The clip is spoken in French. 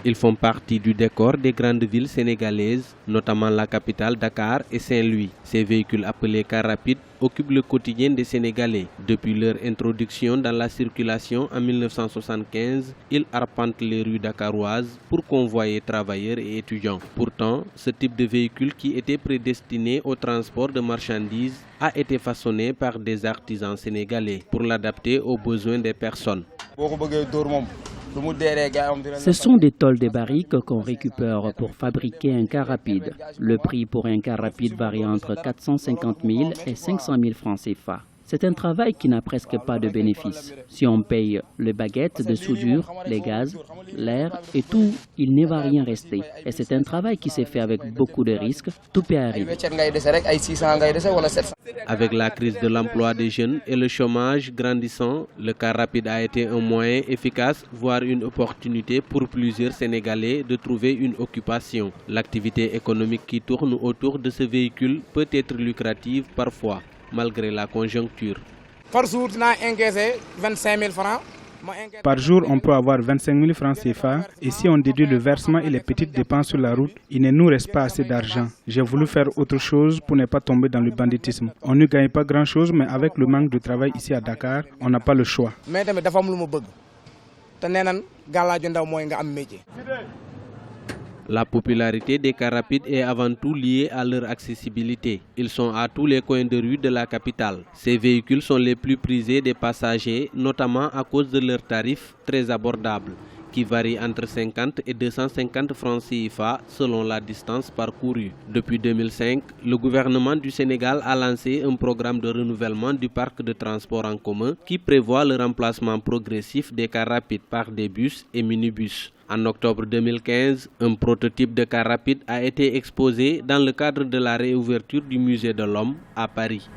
Ils font partie du décor des grandes villes sénégalaises, notamment la capitale Dakar et Saint-Louis. Ces véhicules appelés cars rapides occupent le quotidien des Sénégalais. Depuis leur introduction dans la circulation en 1975, ils arpentent les rues dakaroises pour convoyer travailleurs et étudiants. Pourtant, ce type de véhicule qui était prédestiné au transport de marchandises a été façonné par des artisans sénégalais pour l'adapter aux besoins des personnes. Ce sont des tôles de barriques qu'on récupère pour fabriquer un car rapide. Le prix pour un car rapide varie entre 450 000 et 500 000 francs CFA. C'est un travail qui n'a presque pas de bénéfice. Si on paye les baguettes de soudure, les gaz, l'air et tout, il ne va rien rester. Et c'est un travail qui s'est fait avec beaucoup de risques. Tout peut arriver. Avec la crise de l'emploi des jeunes et le chômage grandissant, le car rapide a été un moyen efficace, voire une opportunité pour plusieurs Sénégalais de trouver une occupation. L'activité économique qui tourne autour de ce véhicule peut être lucrative parfois, malgré la conjoncture. Par jour, on a encaissé 25 000 francs. Par jour, on peut avoir 25 000 francs CFA et si on déduit le versement et les petites dépenses sur la route, il ne nous reste pas assez d'argent. J'ai voulu faire autre chose pour ne pas tomber dans le banditisme. On ne gagne pas grand-chose, mais avec le manque de travail ici à Dakar, on n'a pas le choix. La popularité des cars rapides est avant tout liée à leur accessibilité. Ils sont à tous les coins de rue de la capitale. Ces véhicules sont les plus prisés des passagers, notamment à cause de leurs tarifs très abordables, qui varient entre 50 et 250 francs CFA selon la distance parcourue. Depuis 2005, le gouvernement du Sénégal a lancé un programme de renouvellement du parc de transport en commun qui prévoit le remplacement progressif des cars rapides par des bus et minibus. En octobre 2015, un prototype de car rapide a été exposé dans le cadre de la réouverture du Musée de l'Homme à Paris.